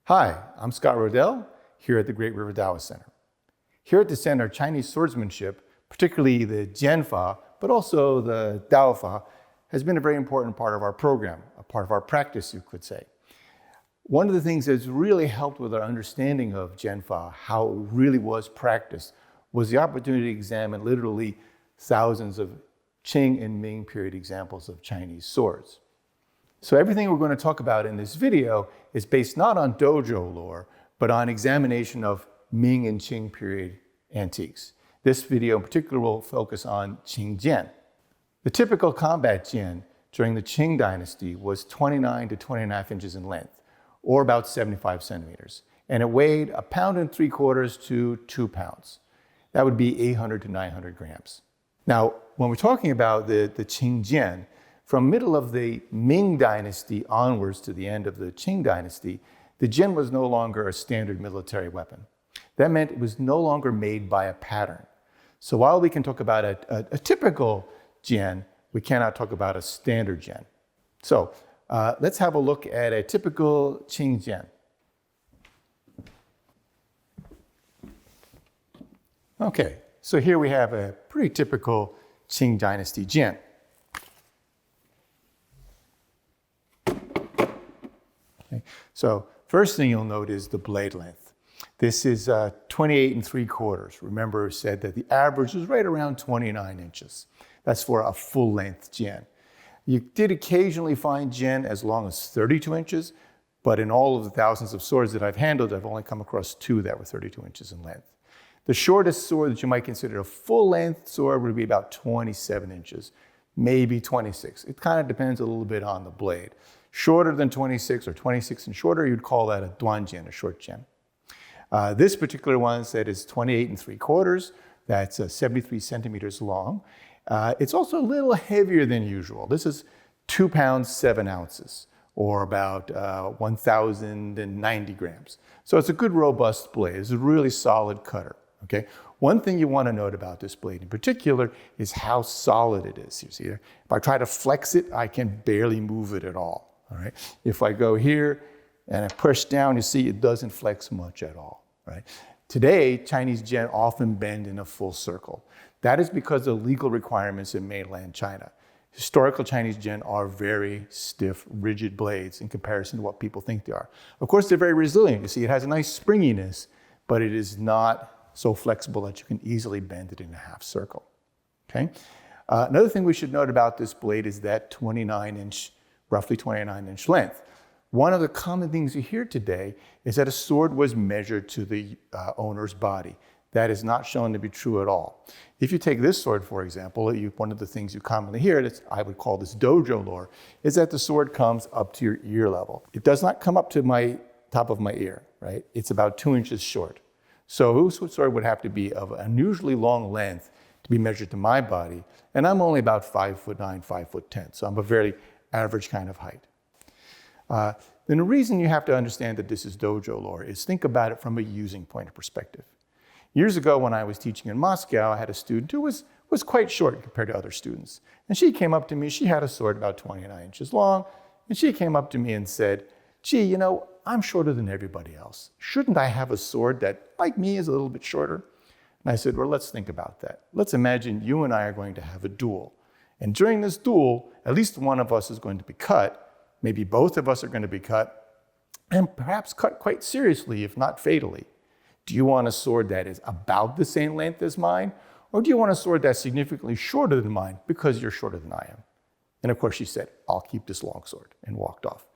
Hi, I'm Scott Rodell here at the Great River Taoist Center. Here at the center, Chinese swordsmanship, particularly the jianfa, but also the daoistsword, has been a very important part of our program, a part of our practice, you could say. One of the things that's really helped with our understanding of jianfa, how it really was practiced, was the opportunity to examine literally thousands of Qing and Ming period examples of Chinese swords. So everything we're going to talk about in this video is based not on dojo lore, but on examination of Ming and Qing period antiques. This video in particular will focus on Qing Jian. The typical combat jian during the Qing dynasty was 29 to 29.5 inches in length, or about 75 centimeters. And it weighed 1.75 pounds to 2 pounds. That would be 800 to 900 grams. Now, when we're talking about the Qing Jian, from middle of the Ming dynasty onwards to the end of the Qing dynasty, the jian was no longer a standard military weapon. That meant it was no longer made by a pattern. So while we can talk about a typical jian, we cannot talk about a standard jian. So let's have a look at a typical Qing jian. Okay, so here we have a pretty typical Qing dynasty jian. Okay. So first thing you'll note is the blade length. This is 28 3/4. Remember, it said that the average was right around 29 inches. That's for a full length jian. You did occasionally find jian as long as 32 inches, but in all of the thousands of swords that I've handled, I've only come across 2 that were 32 inches in length. The shortest sword that you might consider a full-length sword would be about 27 inches, maybe 26. It kind of depends a little bit on the blade. Shorter than 26 or 26 and shorter, you'd call that a duanbing, a short jian. This particular one said is 28 3/4. That's 73 centimeters long. It's also a little heavier than usual. This is 2 pounds, 7 ounces, or about 1,090 grams. So it's a good, robust blade. It's a really solid cutter. Okay. One thing you want to note about this blade in particular is how solid it is. You see, if I try to flex it, I can barely move it at all. All right. If I go here and I push down, you see it doesn't flex much at all. Right. Today, Chinese jian often bend in a full circle. That is because of legal requirements in mainland China. Historical Chinese jian are very stiff, rigid blades in comparison to what people think they are. Of course, they're very resilient. You see, it has a nice springiness, but it is not so flexible that you can easily bend it in a half circle. Okay. Another thing we should note about this blade is that roughly 29-inch length. One of the common things you hear today is that a sword was measured to the owner's body. That is not shown to be true at all. If you take this sword, for example, one of the things you commonly hear, I would call this dojo-lore, is that the sword comes up to your ear level. It does not come up to my top of my ear, right? It's about 2 inches short. So this sword would have to be of an unusually long length to be measured to my body, and I'm only about 5'9", 5'10", so I'm a very average kind of height. Then the reason you have to understand that this is dojo lore is think about it from a using point of perspective. Years ago when I was teaching in Moscow, I had a student who was quite short compared to other students. And she came up to me, she had a sword about 29 inches long, and she came up to me and said, gee, you know, I'm shorter than everybody else. Shouldn't I have a sword that, like me, is a little bit shorter? And I said, well, let's think about that. Let's imagine you and I are going to have a duel. And during this duel, at least one of us is going to be cut. Maybe both of us are going to be cut, and perhaps cut quite seriously, if not fatally. Do you want a sword that is about the same length as mine? Or do you want a sword that's significantly shorter than mine because you're shorter than I am? And of course she said, I'll keep this long sword, and walked off.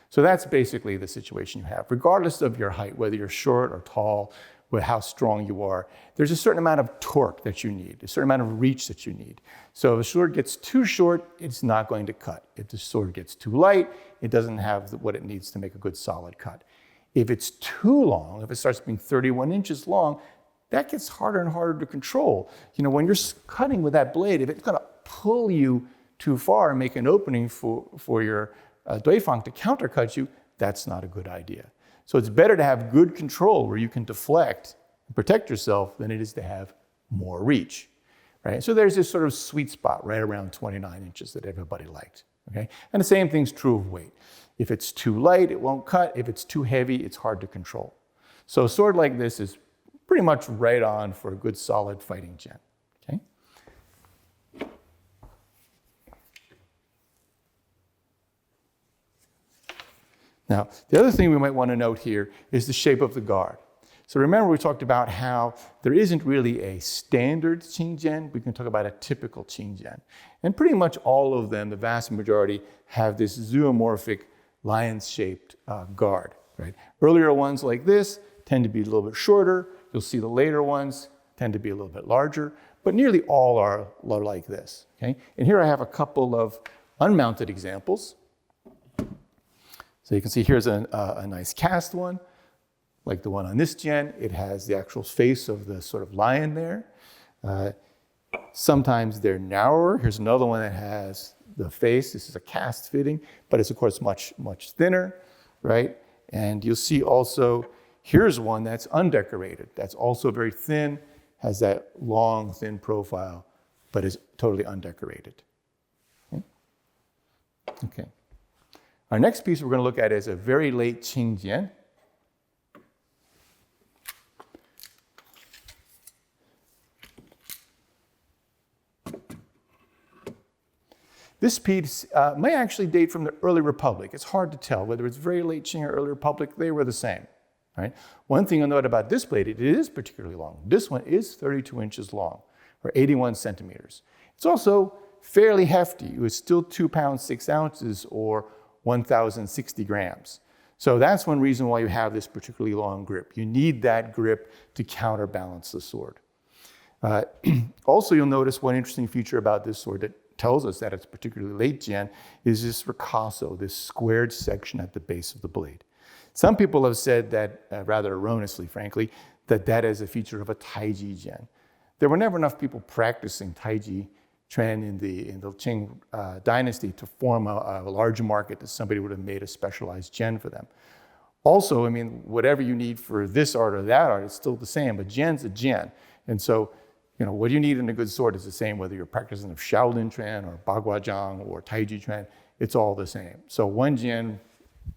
So that's basically the situation you have. Regardless of your height, whether you're short or tall, with how strong you are, there's a certain amount of torque that you need, a certain amount of reach that you need. So if a sword gets too short, it's not going to cut. If the sword gets too light, it doesn't have what it needs to make a good solid cut. If it's too long, if it starts being 31 inches long, that gets harder and harder to control. You know, when you're cutting with that blade, if it's going to pull you too far and make an opening for your doifang to countercut you, that's not a good idea. So it's better to have good control where you can deflect and protect yourself than it is to have more reach, right? So there's this sort of sweet spot right around 29 inches that everybody liked, okay? And the same thing's true of weight. If it's too light, it won't cut. If it's too heavy, it's hard to control. So a sword like this is pretty much right on for a good solid fighting jian. Okay? Now, the other thing we might want to note here is the shape of the guard. So remember we talked about how there isn't really a standard Qing Jian. We can talk about a typical Qing Jian. And pretty much all of them, the vast majority, have this zoomorphic lion-shaped guard. Right? Earlier ones like this tend to be a little bit shorter. You'll see the later ones tend to be a little bit larger, but nearly all are like this. Okay? And here I have a couple of unmounted examples. So you can see here's a nice cast one, like the one on this jian. It has the actual face of the sort of lion there. Sometimes they're narrower. Here's another one that has the face. This is a cast fitting, but it's of course much thinner, right? And you'll see also, here's one that's undecorated. That's also very thin, has that long, thin profile, but is totally undecorated. Okay. Our next piece we're going to look at is a very late Qing Jian. This piece may actually date from the early Republic. It's hard to tell whether it's very late Qing or early Republic. They were the same. Right? One thing you'll note about this blade, it is particularly long. This one is 32 inches long, or 81 centimeters. It's also fairly hefty. It was still 2 pounds, 6 ounces, or 1,060 grams. So that's one reason why you have this particularly long grip. You need that grip to counterbalance the sword. Also, you'll notice one interesting feature about this sword that tells us that it's particularly late Jian is this ricasso, this squared section at the base of the blade. Some people have said that, rather erroneously, frankly, that is a feature of a taijisword. There were never enough people practicing taiji trend in the Qing dynasty to form a large market that somebody would have made a specialized jian for them. Also, I mean, whatever you need for this art or that art, it's still the same, but jian's a jian. And so, you know, what you need in a good sword is the same, whether you're practicing of Shaolin trend or Baguazhang or Taiji trend, it's all the same. So one jian,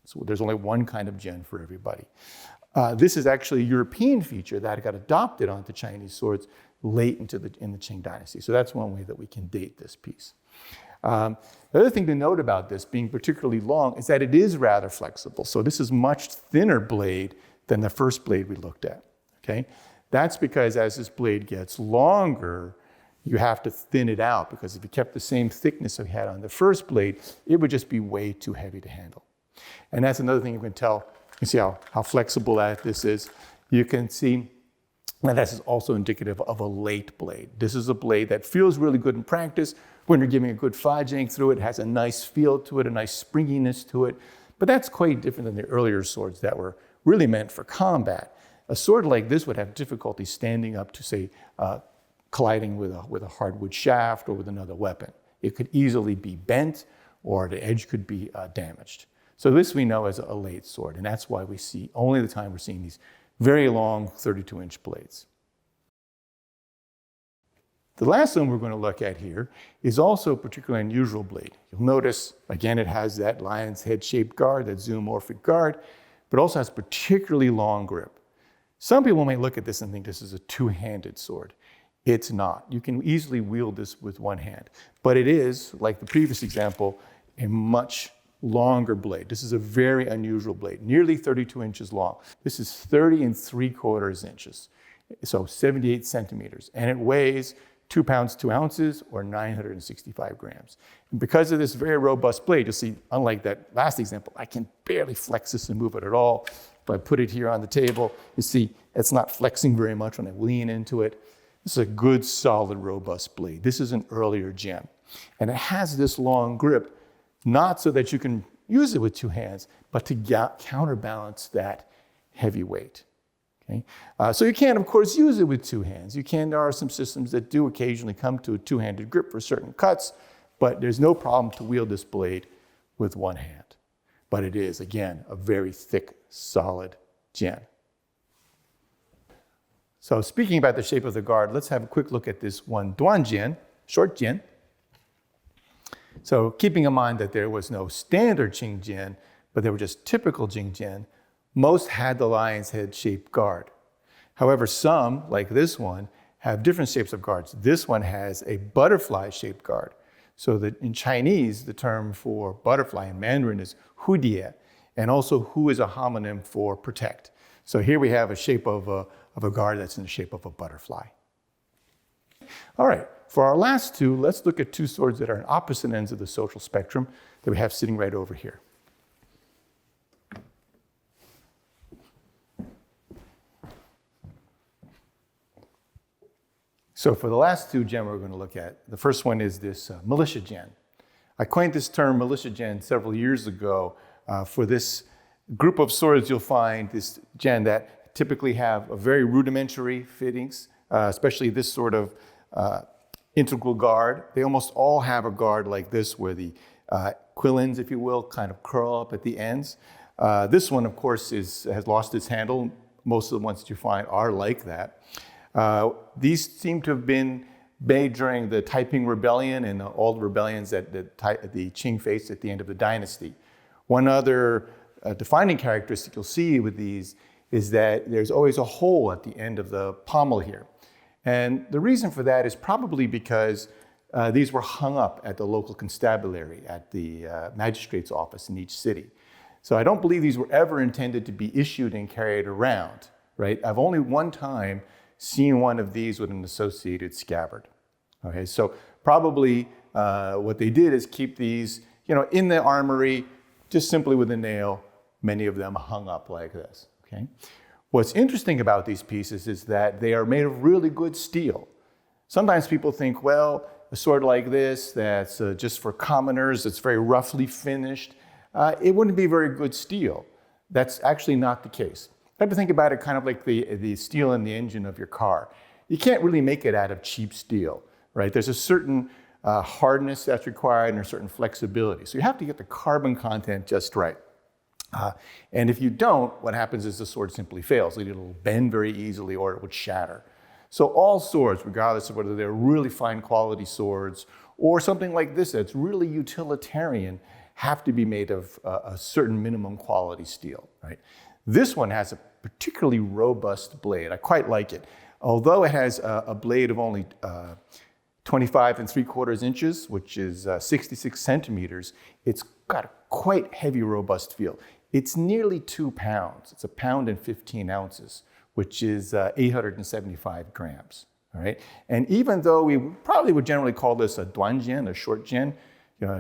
so there's only one kind of jian for everybody. This is actually a European feature that got adopted onto Chinese swords late in the Qing dynasty. So that's one way that we can date this piece. The other thing to note about this being particularly long is that it is rather flexible. So this is much thinner blade than the first blade we looked at. Okay? That's because as this blade gets longer, you have to thin it out, because if you kept the same thickness we had on the first blade, it would just be way too heavy to handle. And that's another thing you can tell. You can see how flexible this is. You can see that this is also indicative of a late blade. This is a blade that feels really good in practice. When you're giving a good fajang through it, it has a nice feel to it, a nice springiness to it. But that's quite different than the earlier swords that were really meant for combat. A sword like this would have difficulty standing up to, say, colliding with a hardwood shaft or with another weapon. It could easily be bent, or the edge could be damaged. So this we know as a late sword, and that's why we see, only the time we're seeing these very long 32-inch blades. The last one we're going to look at here is also a particularly unusual blade. You'll notice, again, it has that lion's head-shaped guard, that zoomorphic guard, but also has particularly long grip. Some people may look at this and think this is a two-handed sword. It's not. You can easily wield this with one hand, but it is, like the previous example, a much longer blade. This is a very unusual blade, nearly 32 inches long. This is 30 3/4 inches, so 78 centimeters, and it weighs 2 pounds, 2 ounces, or 965 grams. And because of this very robust blade, you'll see, unlike that last example, I can barely flex this and move it at all. If I put it here on the table, you see it's not flexing very much when I lean into it. This is a good, solid, robust blade. This is an earlier jian. And it has this long grip, not so that you can use it with two hands, but to counterbalance that heavy weight. Okay? So you can, of course, use it with two hands. There are some systems that do occasionally come to a two-handed grip for certain cuts, but there's no problem to wield this blade with one hand. But it is, again, a very thick, solid jian. So speaking about the shape of the guard, let's have a quick look at this one duanbing, short jian. So keeping in mind that there was no standard Qing Jian, but they were just typical Qing Jian. Most had the lion's head shaped guard. However, some, like this one, have different shapes of guards. This one has a butterfly shaped guard. So that in Chinese, the term for butterfly in Mandarin is hudie, and also hu is a homonym for protect. So here we have a shape of a guard that's in the shape of a butterfly. All right, for our last two, let's look at two swords that are on opposite ends of the social spectrum that we have sitting right over here. So for the last two Jian we're going to look at, the first one is this Militia Jin. I coined this term Militia Jin several years ago. For this group of swords, you'll find this Jian that typically have a very rudimentary fittings, especially this sort of integral guard. They almost all have a guard like this where the quillins, if you will, kind of curl up at the ends. This one, of course, has lost its handle. Most of the ones that you find are like that. These seem to have been made during the Taiping Rebellion and all the rebellions that the Qing faced at the end of the dynasty. One other defining characteristic you'll see with these is that there's always a hole at the end of the pommel here. And the reason for that is probably because these were hung up at the local constabulary, at the magistrate's office in each city. So I don't believe these were ever intended to be issued and carried around, right? I've only one time seen one of these with an associated scabbard. Okay, so probably what they did is keep these, in the armory, just simply with a nail, many of them hung up like this, okay? What's interesting about these pieces is that they are made of really good steel. Sometimes people think, well, a sword like this that's just for commoners, it's very roughly finished, it wouldn't be very good steel. That's actually not the case. I have to think about it kind of like the steel in the engine of your car. You can't really make it out of cheap steel, right? There's a certain hardness that's required and a certain flexibility. So you have to get the carbon content just right. And if you don't, what happens is the sword simply fails. It'll bend very easily or it would shatter. So all swords, regardless of whether they're really fine quality swords or something like this that's really utilitarian, have to be made of a certain minimum quality steel, right? This one has a particularly robust blade. I quite like it. Although it has a blade of only 25 3/4 inches, which is 66 centimeters, it's got a quite heavy, robust feel. It's nearly 2 pounds. It's 1.15 pounds, which is 875 grams. All right. And even though we probably would generally call this a duanbing, a short jian,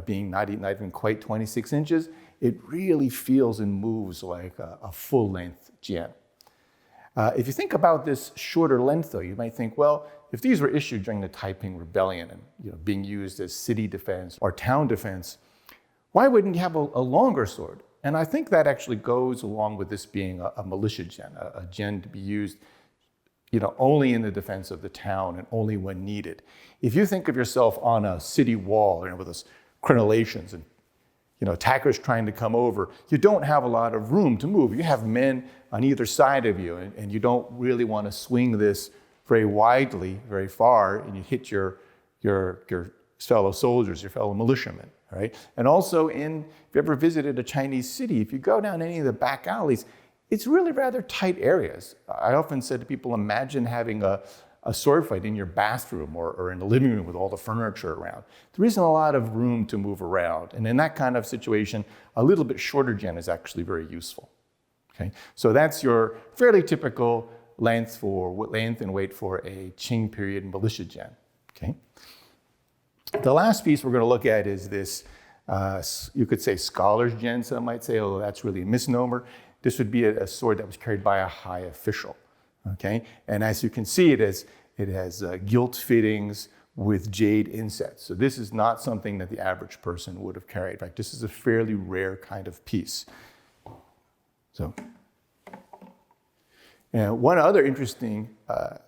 being not even quite 26 inches, it really feels and moves like a full-length jian. If you think about this shorter length, though, you might think, well, if these were issued during the Taiping Rebellion and being used as city defense or town defense, why wouldn't you have a longer sword? And I think that actually goes along with this being a militia jian, a jian to be used only in the defense of the town and only when needed. If you think of yourself on a city wall with those crenellations and attackers trying to come over, you don't have a lot of room to move. You have men on either side of you, and you don't really want to swing this very widely, very far, and you hit your fellow soldiers, your fellow militiamen, right? And also, if you ever visited a Chinese city, if you go down any of the back alleys, it's really rather tight areas. I often said to people, imagine having a sword fight in your bathroom or in the living room with all the furniture around. There isn't a lot of room to move around. And in that kind of situation, a little bit shorter jian is actually very useful. Okay? So that's your fairly typical length and weight for a Qing period militia jian. Okay? The last piece we're going to look at is this, you could say scholar's jian, some might say, although that's really a misnomer. This would be a sword that was carried by a high official. Okay, and as you can see, it has gilt fittings with jade insets. So this is not something that the average person would have carried. In fact, this is a fairly rare kind of piece. So, and one other interesting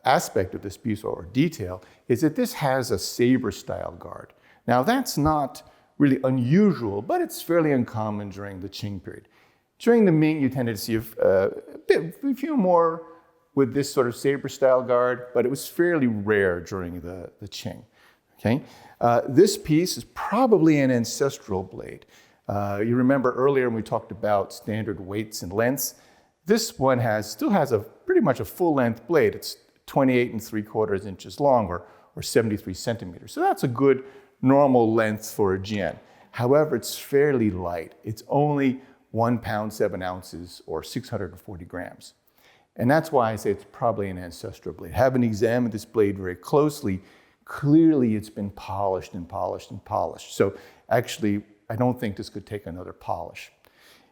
aspect of this piece or detail is that this has a saber-style guard. Now that's not really unusual, but it's fairly uncommon during the Qing period. During the Ming, you tended to see a few more with this sort of saber-style guard, but it was fairly rare during the Qing. Okay? This piece is probably an ancestral blade. You remember earlier when we talked about standard weights and lengths, this one still has pretty much a full-length blade. It's 28 3/4 inches long, or 73 centimeters. So that's a good normal length for a jian. However, it's fairly light. It's only 1 pound, 7 ounces, or 640 grams. And that's why I say it's probably an ancestral blade. Having examined this blade very closely, clearly it's been polished and polished and polished. So actually, I don't think this could take another polish.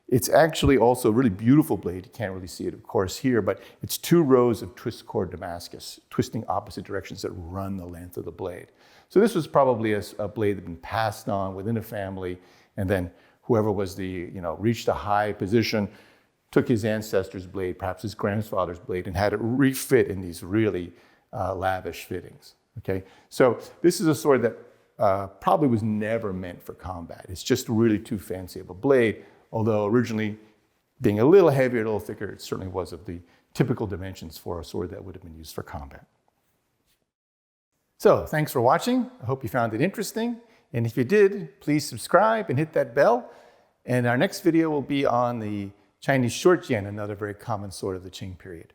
It's actually also a really beautiful blade. You can't really see it, of course, here, but it's 2 rows of twist core Damascus, twisting opposite directions that run the length of the blade. So this was probably a blade that had been passed on within a family, and then whoever was reached a high position, took his ancestor's blade, perhaps his grandfather's blade, and had it refit in these really lavish fittings. Okay, so this is a sword that probably was never meant for combat. It's just really too fancy of a blade, although originally being a little heavier, a little thicker, it certainly was of the typical dimensions for a sword that would have been used for combat. So thanks for watching. I hope you found it interesting. And if you did, please subscribe and hit that bell. And our next video will be on the Chinese short jian, another very common sword of the Qing period.